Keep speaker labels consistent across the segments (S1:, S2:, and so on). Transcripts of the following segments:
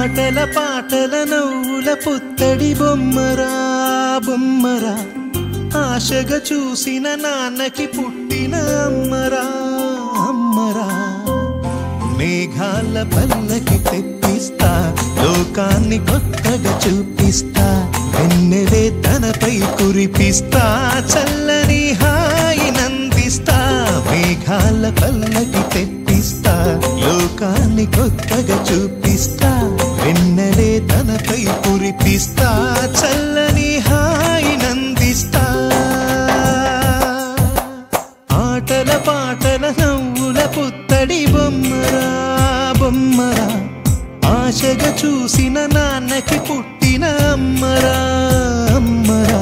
S1: ఆటల పాటల నవ్వుల పుత్తడి బొమ్మరా బొమ్మరా, ఆశగా చూసిన నాన్నకి పుట్టిన అమ్మరా అమ్మరా. మేఘాల పల్లకి తెప్పిస్తా, లోకాన్ని కొత్తగా చూపిస్తా, వెన్నెలే తనపై కురిపిస్తా, చల్లని హాయి నందిస్తా. మేఘాల పల్లకి తెప్పిస్తా, లోకాన్ని కొత్తగా చూపిస్తా, వెన్నెలే తనపై కురిపిస్తా, చల్లని హాయి నందిస్తా. ఆటల పాటల నవ్వుల పుత్తడి బొమ్మరా బొమ్మరా, ఆశగా చూసిన నాన్నకి పుట్టిన అమ్మరా అమ్మరా.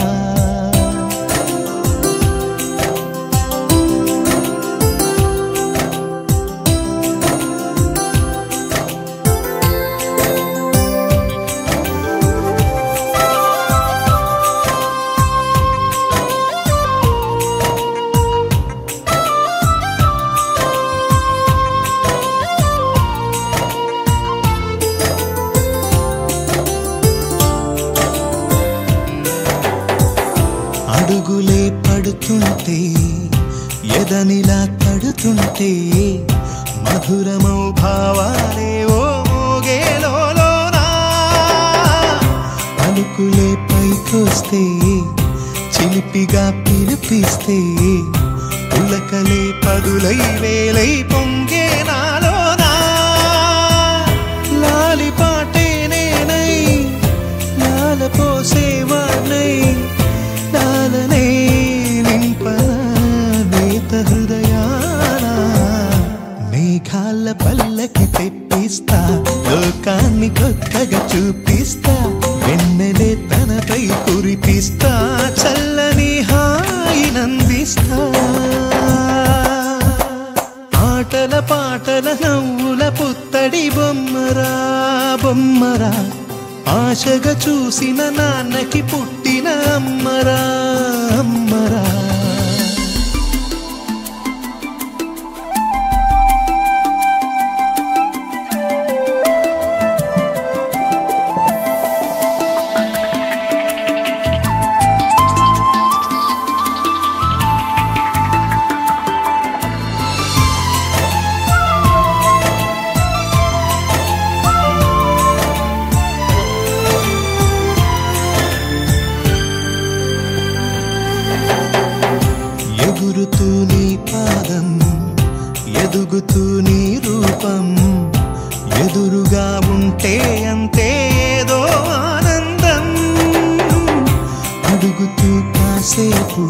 S1: అడుగులే పడుతుంటే ఎదనిలా తడుతుంటే, మధురమౌ భావాలే ఓ మోగేలోనా. పలుకులే పైకొస్తే చిలిపిగా పిలిపిస్తే, ఉలకలే పదులై వేలై పొంగే నాలోనా. లాలిపాటే నేనై లాల పోసేవాణ్ణై, లాలనే నింపనా నేత హృదయాన. మేఘాల పల్లకి తెప్పిస్తా, లోకాన్ని కొత్తగా చూపిస్తా, వెన్నెలే తనపై కురిపిస్తా, చల్లని హాయి నందిస్తా. ఆటల పాటల నవ్వుల పుత్తడి బొమ్మరా బొమ్మరా, ఆశగా చూసిన నాన్నకి పుట్టిన అమ్మరా అమ్మరా. ఎగురుతూ నీ పాదం, ఎదుగుతూ నీ రూపం, ఎదురుగా ఉంటే అంతే ఏదో ఆనందం. అడుగుతూ కాసేపు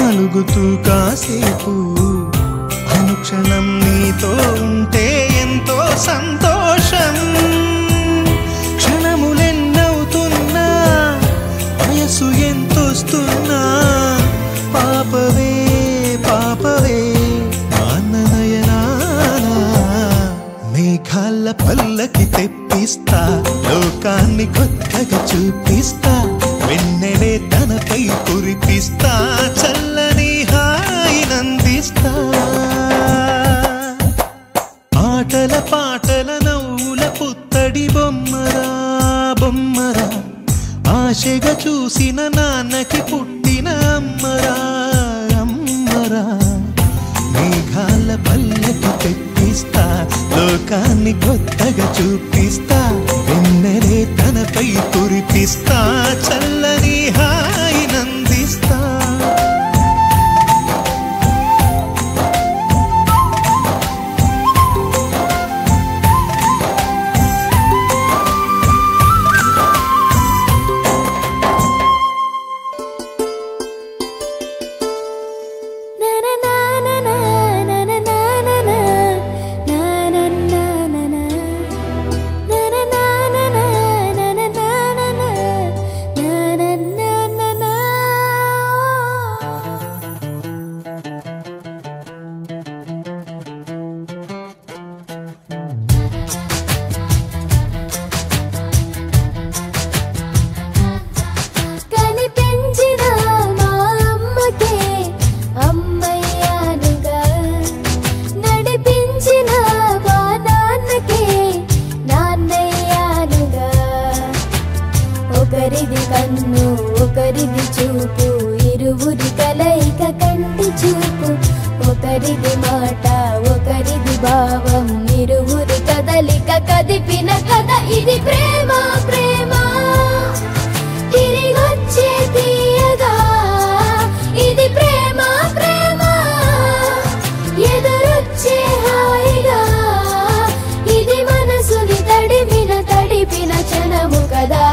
S1: అలుగుతూ కాసేపు, అనుక్షణం నీతో ఉంటే ఎంతో సంతోషం. క్షణములెన్నవుతున్నా వయసు ఎంతొస్తున్నా, పాపవే పాపవే మాననయనానా. మేఘాల పల్లకి తెప్పిస్తా, లోకాన్ని కొత్తగా చూపిస్తా, వెన్నెలే తనపై కురిపిస్తా, చల్లని హాయి నందిస్తా. ఆటల పాటల నవ్వుల పుత్తడి బొమ్మరా బొమ్మరా, ఆశగా చూసిన నాన్నకి పుట్టిన అమ్మరా అమ్మరా. మేఘాల పల్లకి తెప్పిస్తా, లోకాన్ని కొత్తగా చూపిస్తా, వెన్నెలే తనపై కురిపిస్తా, చల్లని హాయి నందిస్తా.
S2: na na కదిపిన కథ ఇది ప్రేమ ప్రేమ తిరిగొచ్చే తీయగా ఇది ప్రేమ ప్రేమ ఎదురొచ్చే హాయిగా ఇది మనసుని తడిపిన క్షణము కదా